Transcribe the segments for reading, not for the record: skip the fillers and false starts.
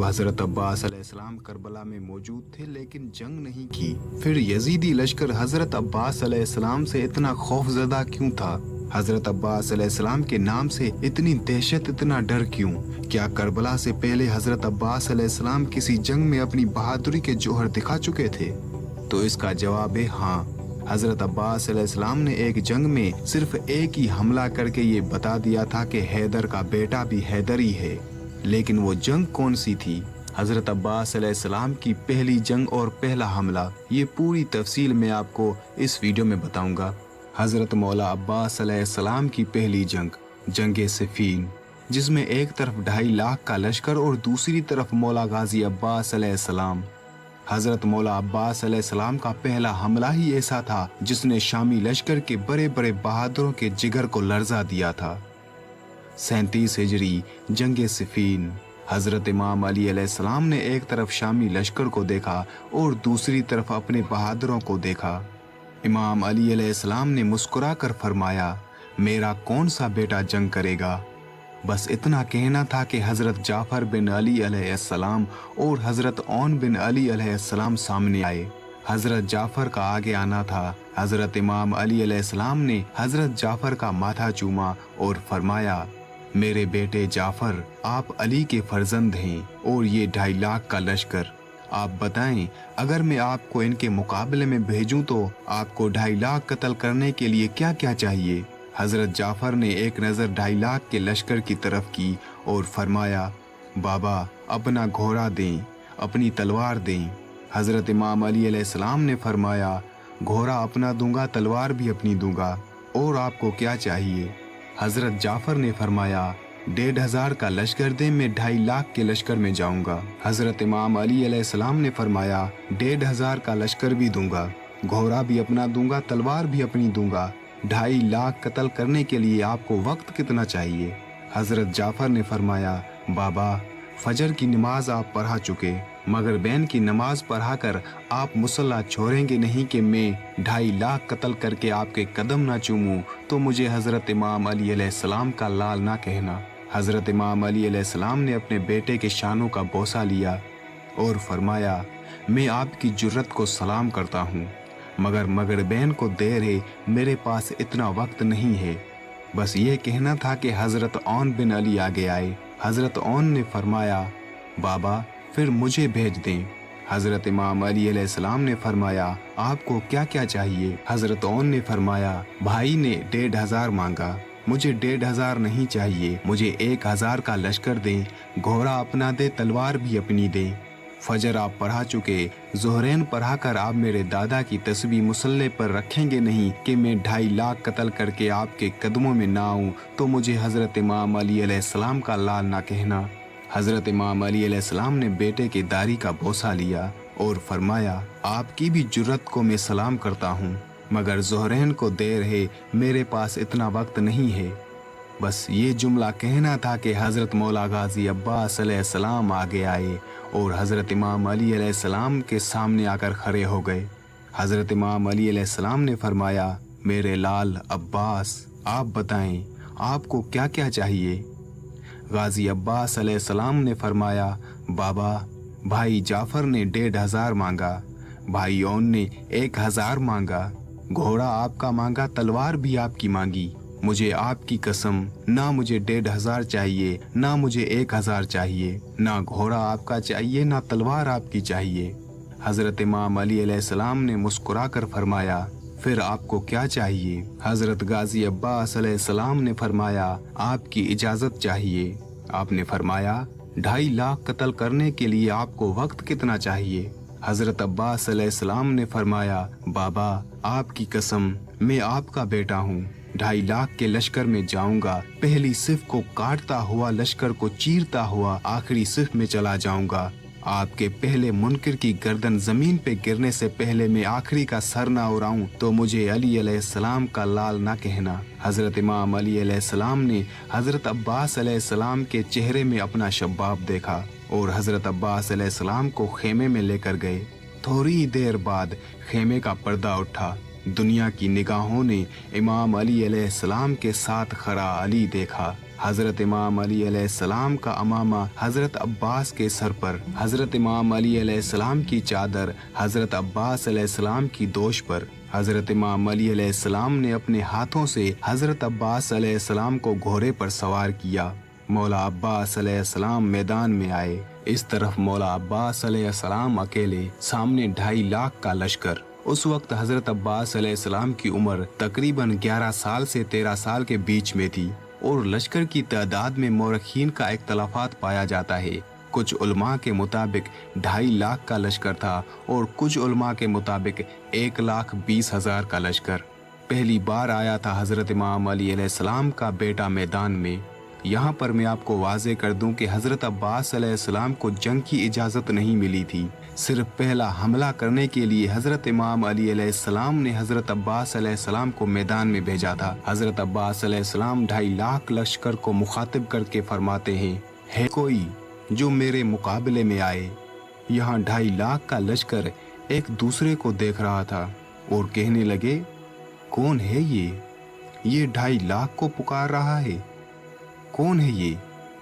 हजरत अब्बास अलैहिस्सलाम करबला में मौजूद थे लेकिन जंग नहीं की। फिर यजीदी लश्कर हजरत अब्बास अलैहिस्सलाम से इतना खौफजदा क्यों था? हजरत अब्बास अलैहिस्सलाम के नाम से इतनी दहशत, इतना डर क्यों? क्या करबला से पहले हजरत अब्बास अलैहिस्सलाम किसी जंग में अपनी बहादुरी के जौहर दिखा चुके थे? तो इसका जवाब है हाँ। हजरत अब्बास अलैहिस्सलाम ने एक जंग में सिर्फ एक ही हमला करके ये बता दिया था कि हैदर का बेटा भी हैदर ही है। लेकिन वो जंग कौन सी थी? हजरत अब्बास अलैहिस्सलाम की पहली जंग और पहला हमला, ये पूरी तफसील मैं आपको इस वीडियो में बताऊंगा। हजरत मौला अब्बास अलैहिस्सलाम की पहली जंग, जंग सिफीन, जिसमें एक तरफ 2.5 लाख का लश्कर और दूसरी तरफ मौला गाजी अब्बास अलैहिस्सलाम। हजरत मौला अब्बास अलैहिस्सलाम का पहला हमला ही ऐसा था जिसने शामी लश्कर के बड़े बड़े बहादुरों के जिगर को लर्जा दिया था। 37 हिजरी, जंग सिफीन। हजरत इमाम अली अलैहिस्सलाम ने एक तरफ शामी लश्कर को देखा और दूसरी तरफ अपने बहादुरों को देखा। इमाम अली अलैहिस्सलाम ने मुस्कुरा कर फरमाया, मेरा कौन सा बेटा जंग करेगा? बस इतना कहना था कि हजरत जाफर बिन अली अलैहिस्सलाम और हजरत ओन बिन अली अलैहिस्सलाम सामने आए। हजरत जाफर का आगे आना था। हजरत इमाम अली अलैहिस्सलाम ने हजरत जाफर का माथा चूमा और फरमाया, मेरे बेटे जाफर, आप अली के फर्जंद हैं और ये 2.5 लाख का लश्कर, आप बताएं, अगर मैं आपको इनके मुकाबले में भेजूं तो आपको 2.5 लाख कत्ल करने के लिए क्या क्या चाहिए? हजरत जाफर ने एक नज़र 2.5 लाख के लश्कर की तरफ की और फरमाया, बाबा अपना घोड़ा दें, अपनी तलवार दें। हजरत इमाम अली अलैहिस्सलाम ने फरमाया, घोड़ा अपना दूंगा, तलवार भी अपनी दूंगा, और आपको क्या चाहिए? हजरत जाफर ने फरमाया, 1,500 का लश्कर दें, मैं 2.5 लाख के लश्कर में जाऊंगा। हजरत इमाम अली अलैहिस्सलाम ने फरमाया, 1,500 का लश्कर भी दूंगा, घोड़ा भी अपना दूंगा, तलवार भी अपनी दूंगा। 2.5 लाख कत्ल करने के लिए आपको वक्त कितना चाहिए? हजरत जाफर ने फरमाया, बाबा फजर की नमाज आप पढ़ा चुके, मगर बैन की नमाज पढ़ा कर आप मुसल्ला छोड़ेंगे नहीं कि मैं 2.5 लाख कत्ल करके आपके कदम ना चूमूं, तो मुझे हजरत इमाम अली अलैहिस्सलाम का लाल ना कहना। हजरत इमाम अली अलैहिस्सलाम ने अपने बेटे के शानों का बोसा लिया और फरमाया, मैं आपकी जुर्रत को सलाम करता हूँ, मगर बहन को देर है, मेरे पास इतना वक्त नहीं है। बस ये कहना था कि हजरत ओन बिन अली आगे आए। हजरत ओन ने फरमाया, बाबा फिर मुझे भेज दें। हजरत इमाम अली अलैहिस्सलाम ने फरमाया, आपको क्या क्या चाहिए? हजरत ओन ने फरमाया, भाई ने 1,500 मांगा, मुझे 1,500 नहीं चाहिए, मुझे 1,000 का लश्कर दें, घोड़ा अपना दे, तलवार भी अपनी दें। फजर आप पढ़ा चुके, ज़ोहरैन पढ़ा कर आप मेरे दादा की तस्बीह मुसल्ले पर रखेंगे नहीं कि मैं 2.5 लाख कत्ल करके आपके कदमों में ना आऊँ, तो मुझे हजरत इमाम अली अलैहिस्सलाम का लाल ना कहना। हजरत इमाम अली अलैहिस्सलाम ने बेटे के दाढ़ी का बोसा लिया और फरमाया, आपकी भी जुर्रत को मैं सलाम करता हूँ, मगर ज़ोहरैन को देर है, मेरे पास इतना वक्त नहीं है। बस ये जुमला कहना था कि हजरत मौला गाजी अब्बास अलैहिस्सलाम आगे आए और हजरत इमाम अली अलैहिस्सलाम के सामने आकर खड़े हो गए। हजरत इमाम अली अलैहिस्सलाम ने फरमाया, मेरे लाल अब्बास, आप बताएं आपको क्या क्या चाहिए? गाजी अब्बास अलैहिस्सलाम ने फरमाया, बाबा भाई जाफर ने 1,500 मांगा, भाई ओन ने 1,000 मांगा, घोड़ा आपका मांगा, तलवार भी आपकी मांगी। मुझे आपकी कसम, ना मुझे 1,500 चाहिए, ना मुझे 1,000 चाहिए, ना घोड़ा आपका चाहिए, ना तलवार आपकी चाहिए। हजरत इमाम अली अलैहिस्सलाम ने मुस्कुरा कर फरमाया, फिर आपको क्या चाहिए? हजरत गाजी अब्बास अलैहिस्सलाम ने फरमाया, आपकी इजाजत चाहिए। आपने फरमाया, 2.5 लाख कत्ल करने के लिए आपको वक्त कितना चाहिए? हजरत अब्बास अलैहिस्सलाम ने फरमाया, बाबा आपकी कसम, मैं आपका बेटा हूँ, 2.5 लाख के लश्कर में जाऊंगा, पहली सिफ को काटता हुआ लश्कर को चीरता हुआ आखिरी सिफ में चला जाऊंगा। आपके पहले मुनकिर की गर्दन जमीन पे गिरने से पहले मैं आखिरी का सर ना उड़ाऊं, तो मुझे अली अलैहिस्सलाम का लाल ना कहना। हजरत इमाम अली अलैहिस्सलाम ने हजरत अब्बास अलैहिस्सलाम के चेहरे में अपना शबाब देखा और हजरत अब्बास अलैहिस्सलाम को खेमे में लेकर गए। थोड़ी ही देर बाद खेमे का पर्दा उठा। दुनिया की निगाहों ने इमाम अली अलैहिस्सलाम के साथ खड़ा अली देखा। हजरत इमाम अली अलैहिस्सलाम का अमामा हजरत अब्बास के सर पर, हजरत इमाम अली अलैहिस्सलाम की चादर हजरत अब्बास अलैहिस्सलाम की दोष पर। हजरत इमाम अली अलैहिस्सलाम ने अपने हाथों से हजरत अब्बास अलैहिस्सलाम को घोड़े पर सवार किया। मौला अब्बास अलैहिस्सलाम मैदान में आए। इस तरफ मौला अब्बास अलैहिस्सलाम अकेले, सामने 2.5 लाख का लश्कर। उस वक्त हजरत अब्बास अलैहिस्सलाम की उम्र तकरीबन 11 साल से 13 साल के बीच में थी और लश्कर की तादाद में मौरखीन का इख्तलाफात पाया जाता है। कुछ उलमा के मुताबिक 2.5 लाख का लश्कर था और कुछ उलमा के मुताबिक 1,20,000 का लश्कर। पहली बार आया था हजरत इमाम अली अलैहिस्सलाम का बेटा मैदान में। यहाँ पर मैं आपको वाज़े कर दूं कि हजरत अब्बास अलैहिस्सलाम को जंग की इजाज़त नहीं मिली थी। सिर्फ पहला हमला करने के लिए हजरत इमाम अली अलैहिस्सलाम ने हजरत अब्बास अलैहिस्सलाम को मैदान में भेजा था। हजरत अब्बास अलैहिस्सलाम 2.5 लाख लश्कर को मुखातिब करके फरमाते हैं, है कोई जो मेरे मुकाबले में आए। यहाँ 2.5 लाख का लश्कर एक दूसरे को देख रहा था और कहने लगे, कौन है ये 2.5 लाख को पुकार रहा है, कौन है ये,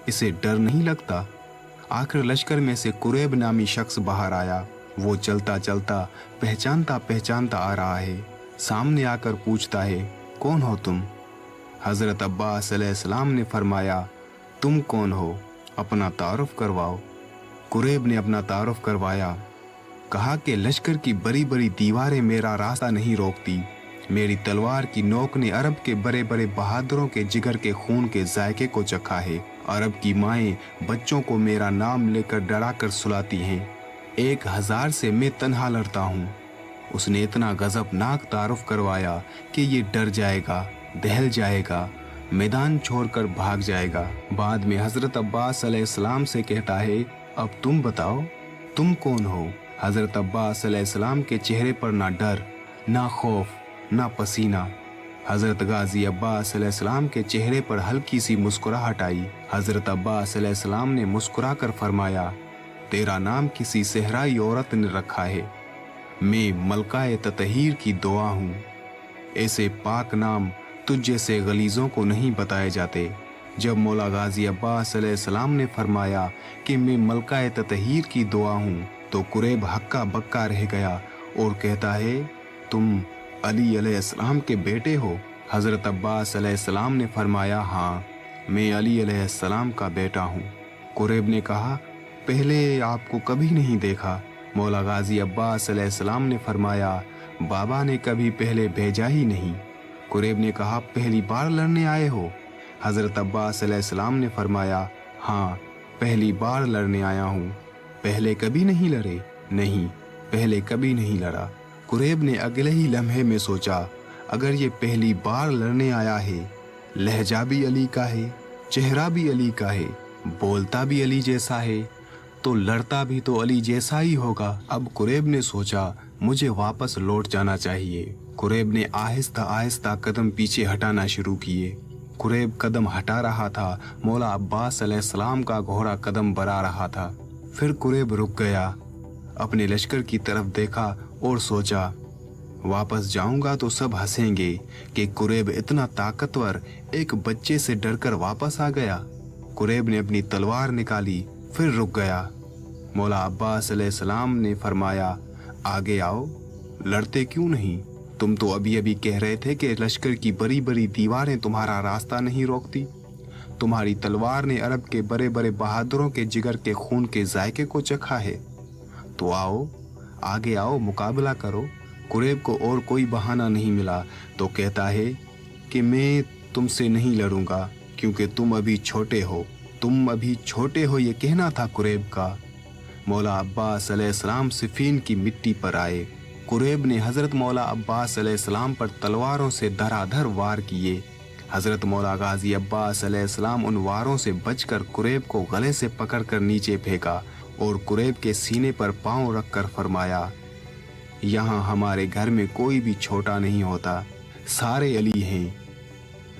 इसे डर नहीं लगता। आखिर लश्कर में से कुरैब नामी शख्स बाहर आया। वो चलता चलता पहचानता पहचानता आ रहा है। सामने आकर पूछता है, कौन हो तुम? हजरत अब्बास अलैहिस्सलाम ने फरमाया, तुम कौन हो, अपना तारुफ करवाओ। कुरैब ने अपना तारुफ करवाया। कहा कि लश्कर की बड़ी बड़ी दीवारें मेरा रास्ता नहीं रोकती। मेरी तलवार की नोक ने अरब के बड़े बड़े बहादुरों के जिगर के खून के जायके को चखा है। अरब की माएँ बच्चों को मेरा नाम लेकर डरा कर सुलाती हैं। 1000 से मैं तन्हा लड़ता हूँ। उसने इतना गजबनाक तारुफ करवाया कि ये डर जाएगा, दहल जाएगा, मैदान छोड़कर भाग जाएगा। बाद में हजरत अब्बास अलैहिस्सलाम से कहता है, अब तुम बताओ, तुम कौन हो? हजरत अब्बास अलैहिस्सलाम के चेहरे पर ना डर, ना खौफ, ना पसीना। हजरत गाजी अब्बास अलैहिस्सलाम के चेहरे पर हल्की सी मुस्कुराहट आई। हजरत अब्बास अलैहिस्सलाम ने मुस्कुरा कर फरमाया, तेरा नाम किसी सहराई औरत ने रखा है। मैं मलकाए ततहीर की दुआ हूँ। ऐसे पाक नाम तुझ जैसे गलीजों को नहीं बताए जाते। जब मौला गाजी अब्बास अलैहिस्सलाम ने फरमाया कि मैं मलकाए ततहीर की दुआ हूँ, तो कुरैब हक्का बक्का रह गया और कहता है, तुम अली अलैहिस्सलाम के बेटे हो? हजरत अब्बास अलैहिस्सलाम ने फरमाया, हाँ, मैं अली अलैहिस्सलाम का बेटा हूँ। कुरैब ने कहा, पहले आपको कभी नहीं देखा। मौला गाजी अब्बास अलैहिस्सलाम ने फरमाया, बाबा ने कभी पहले भेजा ही नहीं। कुरैब ने कहा, पहली बार लड़ने आए हो? हजरत अब्बास अलैहिस्सलाम ने फरमाया, हाँ, पहली बार लड़ने आया हूँ। पहले कभी नहीं लड़े? नहीं, पहले कभी नहीं लड़ा। कुरैब ने अगले ही लम्हे में सोचा, अगर ये पहली बार लड़ने आया है, लहजा भी अली का है, चेहरा भी अली का है, बोलता भी अली जैसा है, तो लड़ता भी तो अली जैसा ही होगा। अब कुरैब ने सोचा, मुझे वापस लौट जाना चाहिए। कुरैब ने आहिस्ता आहिस्ता कदम पीछे हटाना शुरू किए। कुरैब कदम हटा रहा था, मौला अब्बास अलैहिस्सलाम का घोड़ा कदम बढ़ा रहा था। फिर कुरैब रुक गया, अपने लश्कर की तरफ देखा और सोचा, वापस जाऊंगा तो सब हंसेंगे कि कुरैब इतना ताकतवर एक बच्चे से डरकर वापस आ गया। कुरैब ने अपनी तलवार निकाली, फिर रुक गया। मौला अब्बास अलैहिस्सलाम ने फरमाया, आगे आओ, लड़ते क्यों नहीं? तुम तो अभी अभी कह रहे थे कि लश्कर की बड़ी बड़ी दीवारें तुम्हारा रास्ता नहीं रोकती। तुम्हारी तलवार ने अरब के बड़े बड़े बहादुरों के जिगर के खून के जायके को चखा है। तो आओ, आगे आओ, मुकाबला करो। कुरैब को और कोई बहाना नहीं मिला तो कहता है कि मैं तुमसे नहीं लड़ूंगा क्योंकि तुम अभी छोटे हो। तुम अभी छोटे हो, ये कहना था कुरैब का। मौला अब्बास अलैहिस्सलाम सिफीन की मिट्टी पर आए। कुरैब ने हजरत मौला अब्बास अलैहिस्सलाम पर तलवारों से धराधर वार किए। हजरत मौला गाजी अब्बास अलैहिस्सलाम उन वारों से बचकर कुरैब को गले से पकड़कर नीचे फेंका और कुरैब के सीने पर पांव रखकर फरमाया, यहाँ हमारे घर में कोई भी छोटा नहीं होता, सारे अली हैं।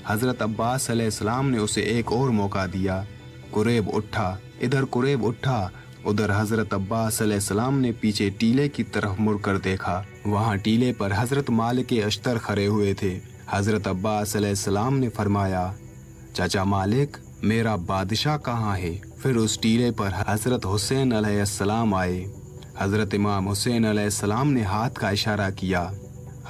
हजरत अब्बास अलैहिस्सलाम ने उसे एक और मौका दिया। कुरैब उठा, इधर कुरैब उठा, उधर हजरत अब्बास अलैहिस्सलाम ने पीछे टीले की तरफ मुड़कर देखा। वहाँ टीले पर हजरत मालिक अश्तर खड़े हुए थे। हजरत अब्बास अलैहिस्सलाम ने फरमाया, चाचा मालिक, मेरा बादशाह कहाँ है। फिर उस टीले पर हजरत हुसैन अलैहिस्सलाम आए। हजरत इमाम हुसैन अलैहिस्सलाम ने हाथ का इशारा किया।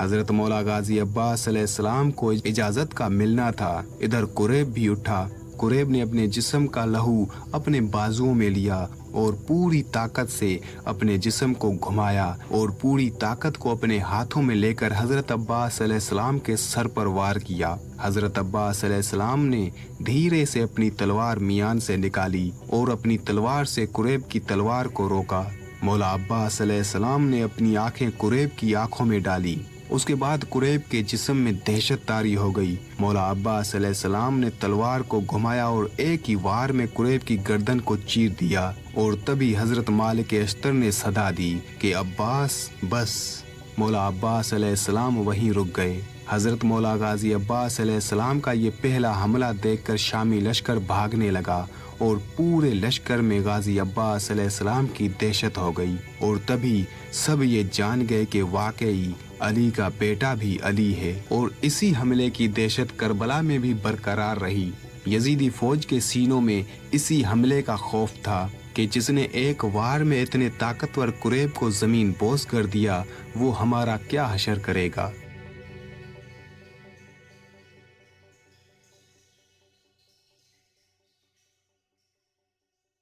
हजरत मौला गाजी अब्बास अलैहिस्सलाम को इजाजत का मिलना था। इधर कुरैब भी उठा। कुरैब ने अपने जिस्म का लहू अपने बाजुओं में लिया और पूरी ताकत से अपने जिस्म को घुमाया और पूरी ताकत को अपने हाथों में लेकर हजरत अब्बास अलैहिस्सलाम के सर पर वार किया। हजरत अब्बास अलैहिस्सलाम ने धीरे से अपनी तलवार मियान से निकाली और अपनी तलवार से कुरैब की तलवार को रोका। मौला अब्बास अलैहिस्सलाम ने अपनी आंखें कुरैब की आंखों में डाली। उसके बाद कुरैब के जिस्म में दहशत तारी हो गई। मौला अब्बास अलैहिस्सलाम ने तलवार को घुमाया और एक ही वार में कुरैब की गर्दन को चीर दिया। और तभी हजरत मालिक अश्तर ने सदा दी कि अब्बास बस। मौला अब्बास अलैहिस्सलाम वहीं रुक गए। हजरत मौला गाजी अब्बास अलैहिस्सलाम का ये पहला हमला देखकर शामी लश्कर भागने लगा और पूरे लश्कर में गाजी अब्बास अलैहिस्सलाम की दहशत हो गई। और तभी सब ये जान गए कि वाकई अली का बेटा भी अली है। और इसी हमले की दहशत करबला में भी बरकरार रही। यजीदी फौज के सीनों में इसी हमले का खौफ था कि जिसने एक वार में इतने ताकतवर कुरैब को जमीन बोस कर दिया, वो हमारा क्या हशर करेगा।